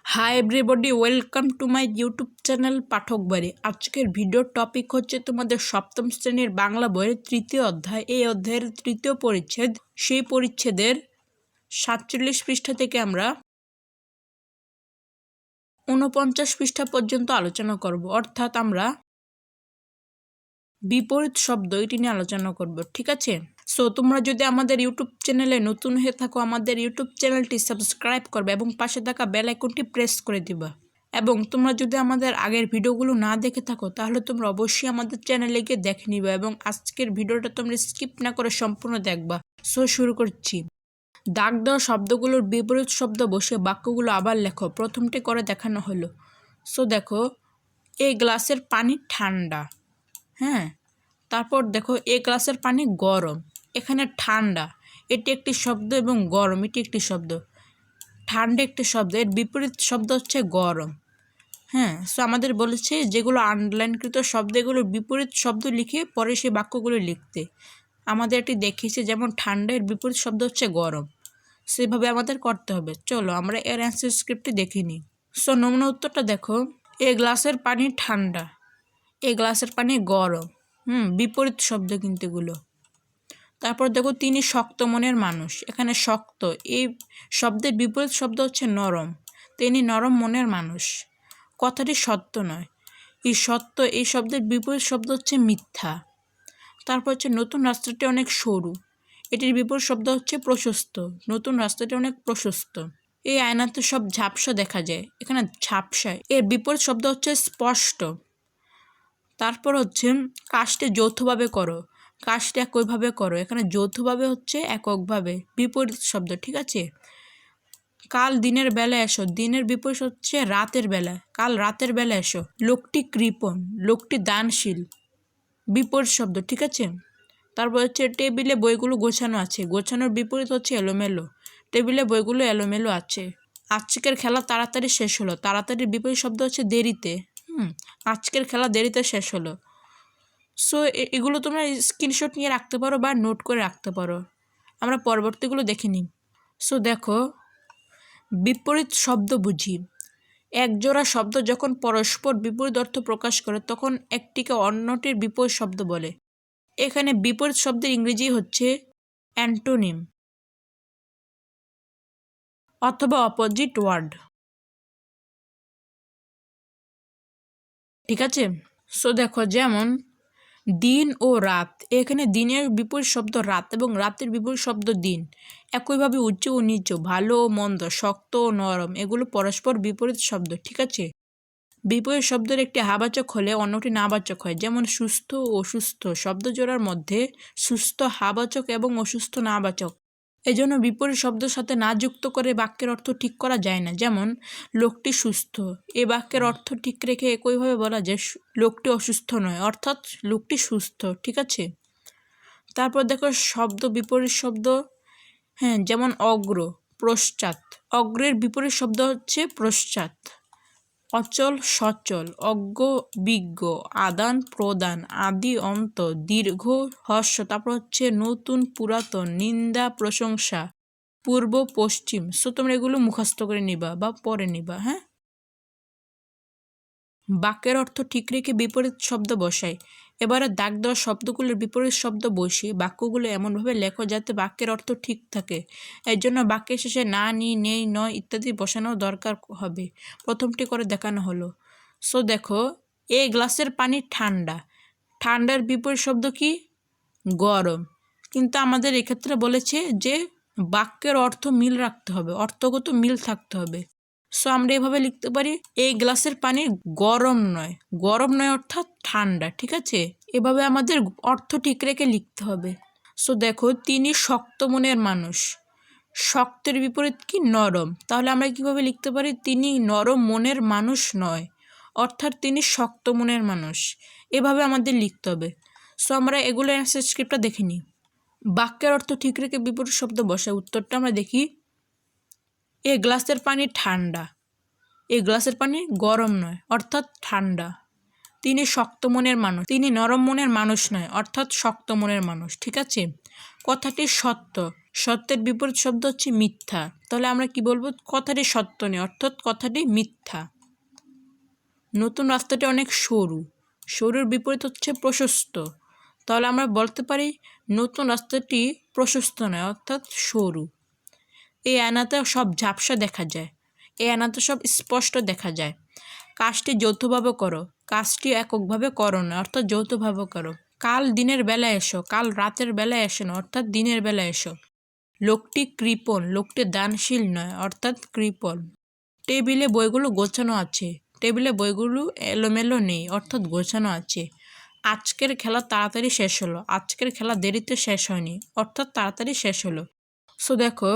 High everybody, welcome to my YouTube channel পাঠক বাড়ি। আজকের ভিডিওর টপিক হচ্ছে তোমাদের সপ্তম শ্রেণীর বাংলা বইয়ের তৃতীয় অধ্যায়। এই অধ্যায়ের তৃতীয় পরিচ্ছেদ। সেই পরিচ্ছেদের 47 পৃষ্ঠা থেকে আমরা 49 পৃষ্ঠা পর্যন্ত আলোচনা করব, অর্থাৎ আমরা বিপরীত শব্দ এটি নিয়ে আলোচনা করব। ঠিক আছে, সো তোমরা যদি আমাদের ইউটিউব চ্যানেলে নতুন হয়ে থাকো, আমাদের ইউটিউব চ্যানেলটি সাবস্ক্রাইব করবে এবং পাশে থাকা বেল আইকনটি প্রেস করে দিবা। এবং তোমরা যদি আমাদের আগের ভিডিওগুলো না দেখে থাকো তাহলে তোমরা অবশ্যই আমাদের চ্যানেলে গিয়ে দেখে নিবা এবং আজকের ভিডিওটা তোমরা স্কিপ না করে সম্পূর্ণ দেখবা। সো শুরু করছি। দাগ দেওয়া শব্দগুলোর বিপরীত শব্দ বসে বাক্যগুলো আবার লেখো। প্রথমটি করে দেখানো হলো। সো দেখো, এই গ্লাসের পানি ঠান্ডা। হ্যাঁ, তারপর দেখো, এই গ্লাসের পানি গরম। এখানে ঠান্ডা এটি একটি শব্দ এবং গরম এটি একটি শব্দ। ঠান্ডা একটি শব্দ, এর বিপরীত শব্দ হচ্ছে গরম। হ্যাঁ, সো আমাদের বলেছে যেগুলো আন্ডারলাইনকৃত শব্দ এগুলোর বিপরীত শব্দ লিখে পরে সেই বাক্যগুলো লিখতে। আমাদের এটি দেখিয়েছে, যেমন ঠান্ডা এর বিপরীত শব্দ হচ্ছে গরম। সেভাবে আমাদের করতে হবে। চলো আমরা এর অ্যান্সার স্ক্রিপ্টটি দেখে নিই। সো নমুনা উত্তরটা দেখো, এই গ্লাসের পানি ঠান্ডা, এই গ্লাসের পানি গরম। বিপরীত শব্দ কিন্তু এগুলো। তারপর দেখো, তিনি শক্ত মনের মানুষ। এখানে শক্ত এই শব্দের বিপরীত শব্দ হচ্ছে নরম। তিনি নরম মনের মানুষ। কথাটি সত্য নয়। এই সত্য এই শব্দের বিপরীত শব্দ হচ্ছে মিথ্যা। তারপর হচ্ছে নতুন রাস্তাটি অনেক সরু। এটির বিপরীত শব্দ হচ্ছে প্রশস্ত। নতুন রাস্তাটি অনেক প্রশস্ত। এই আয়নাতে সব ঝাপসা দেখা যায়। এখানে ঝাপসা এর বিপরীত শব্দ হচ্ছে স্পষ্ট। তারপর হচ্ছে কাজটি যৌথভাবে করো। কাজটি একইভাবে করো। এখানে যৌথভাবে হচ্ছে এককভাবে, বিপরীত শব্দ। ঠিক আছে। কাল দিনের বেলা এসো, দিনের বিপরীত হচ্ছে রাতের বেলা। কাল রাতের বেলা এসো। লোকটি কৃপণ, লোকটি দানশীল, বিপরীত শব্দ। ঠিক আছে। তারপর হচ্ছে টেবিলে বইগুলো গোছানো আছে। গোছানোর বিপরীত হচ্ছে এলোমেলো। টেবিলে বইগুলো এলোমেলো আছে। আজকের খেলা তাড়াতাড়ি শেষ হলো। তাড়াতাড়ির বিপরীত শব্দ হচ্ছে দেরিতে। আজকের খেলা দেরিতে শেষ হলো। সো এগুলো তোমরা স্ক্রিনশট নিয়ে রাখতে পারো বা নোট করে রাখতে পারো। আমরা পরবর্তীগুলো দেখে নিই। সো দেখো, বিপরীত শব্দ বুঝি। একজোড়া শব্দ যখন পরস্পর বিপরীত অর্থ প্রকাশ করে তখন একটিকে অন্যটির বিপরীত শব্দ বলে। এখানে বিপরীত শব্দের ইংরেজি হচ্ছে অ্যান্টোনিম অথবা অপোজিট ওয়ার্ড। ঠিক আছে। সো দেখো, যেমন দিন ও রাত। এখানে দিনের বিপরীত শব্দ রাত এবং রাতের বিপরীত শব্দ দিন। একইভাবে উচ্চ ও নিচু, ভালো ও মন্দ, শক্ত ও নরম এগুলো পরস্পর বিপরীত শব্দ। ঠিক আছে। বিপরীত শব্দের একটি হাবাচক হলে অন্যটি নাবাচক হয়। যেমন সুস্থ ও অসুস্থ শব্দ জোড়ার মধ্যে সুস্থ হাবাচক এবং অসুস্থ নাবাচক। এজন্য বিপরীত শব্দের সাথে না যুক্ত করে বাক্যের অর্থ ঠিক করা যায় না। যেমন লোকটি সুস্থ, এ বাক্যের অর্থ ঠিক রেখে একইভাবে বলা যায় লোকটি অসুস্থ নয়, অর্থাৎ লোকটি সুস্থ। ঠিক আছে। তারপর দেখো, শব্দ বিপরীত শব্দ। হ্যাঁ, যেমন অগ্র, পশ্চাৎ। অগ্রের বিপরীত শব্দ হচ্ছে পশ্চাৎ। অচল সচল, অজ্ঞ বিজ্ঞ, আদান প্রদান, আদি অন্ত, দীর্ঘ হ্রস্ব। তারপর হচ্ছে নতুন পুরাতন, নিন্দা প্রশংসা, পূর্ব পশ্চিম। সো তোমরা এগুলো মুখস্থ করে নিবা বা পড়ে নিবা। হ্যাঁ, বাক্যের অর্থ ঠিক রেখে বিপরীত শব্দ বসাই। এবারে দাগ দেওয়া শব্দগুলোর বিপরীত শব্দ বসিয়ে বাক্যগুলো এমনভাবে লেখো যাতে বাক্যের অর্থ ঠিক থাকে। এর জন্য বাক্যের শেষে না, নি, নেই, নয় ইত্যাদি বসানো দরকার হবে। প্রথমটি করে দেখানো হলো। সো দেখো, এই গ্লাসের পানি ঠান্ডা। ঠান্ডার বিপরীত শব্দ কি? গরম। কিন্তু আমাদের এক্ষেত্রে বলেছে যে বাক্যের অর্থ মিল রাখতে হবে, অর্থগত মিল থাকতে হবে। সো আমরা এভাবে লিখতে পারি, এই গ্লাসের পানি গরম নয়। গরম নয় অর্থাৎ ঠান্ডা। ঠিক আছে। এভাবে আমাদের অর্থ ঠিক রেখে লিখতে হবে। সো দেখো, তিনি শক্ত মনের মানুষ। শক্তের বিপরীত কি? নরম। তাহলে আমরা কিভাবে লিখতে পারি? তিনি নরম মনের মানুষ নয়, অর্থাৎ তিনি শক্ত মনের মানুষ। এভাবে আমাদের লিখতে হবে। সো আমরা এগুলো অ্যান্সার স্ক্রিপ্টটা দেখে নিই। বাক্যের অর্থ ঠিক রেখে বিপরীত শব্দ বসায়। উত্তরটা আমরা দেখি। এ গ্লাসের পানি ঠান্ডা, এই গ্লাসের পানি গরম নয়, অর্থাৎ ঠান্ডা। তিনি শক্ত মনের মানুষ, তিনি নরম মনের মানুষ নয়, অর্থাৎ শক্ত মনের মানুষ। ঠিক আছে। কথাটি সত্য। সত্যের বিপরীত শব্দ হচ্ছে মিথ্যা। তাহলে আমরা কি বলবো? কথাটি সত্য নয়, অর্থাৎ কথাটি মিথ্যা। নতুন রাস্তাটি অনেক সরু, সরুর বিপরীত হচ্ছে প্রশস্ত। তাহলে আমরা বলতে পারি নতুন রাস্তাটি প্রশস্ত নয়, অর্থাৎ সরু। এই আয়নাতে সব ঝাপসা দেখা যায়, এই আয়নাতে সব স্পষ্ট দেখা যায়। কাজটি যৌথভাবে করো, কাজটি এককভাবে করো না, অর্থাৎ যৌথভাবে করো। কাল দিনের বেলায় এসো, কাল রাতের বেলায় এসো না, অর্থাৎ দিনের বেলায় এসো। লোকটি কৃপণ, লোকটি দানশীল নয়, অর্থাৎ কৃপণ। টেবিলে বইগুলো গোছানো আছে, টেবিলে বইগুলো এলোমেলো নেই, অর্থাৎ গোছানো আছে। আজকের খেলা তাড়াতাড়ি শেষ হলো, আজকের খেলা দেরিতে শেষ হয়নি, অর্থাৎ তাড়াতাড়ি শেষ হলো। সো দেখো,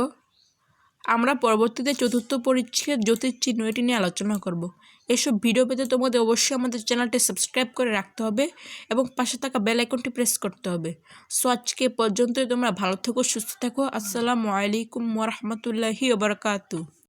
আমরা পরবর্তীতে চতুর্থ পরিচ্ছেদ জ্যোতির্চিহ্ন এটি নিয়ে আলোচনা করব। এসব ভিডিও পেতে তোমাদের অবশ্যই আমাদের চ্যানেলটি সাবস্ক্রাইব করে রাখতে হবে এবং পাশে থাকা বেল আইকনটি প্রেস করতে হবে। সো আজকে পর্যন্তই, তোমরা ভালো থেকো, সুস্থ থাকো। আসসালামু আলাইকুম ওয়া রাহমাতুল্লাহি ওয়া বারাকাতুহু।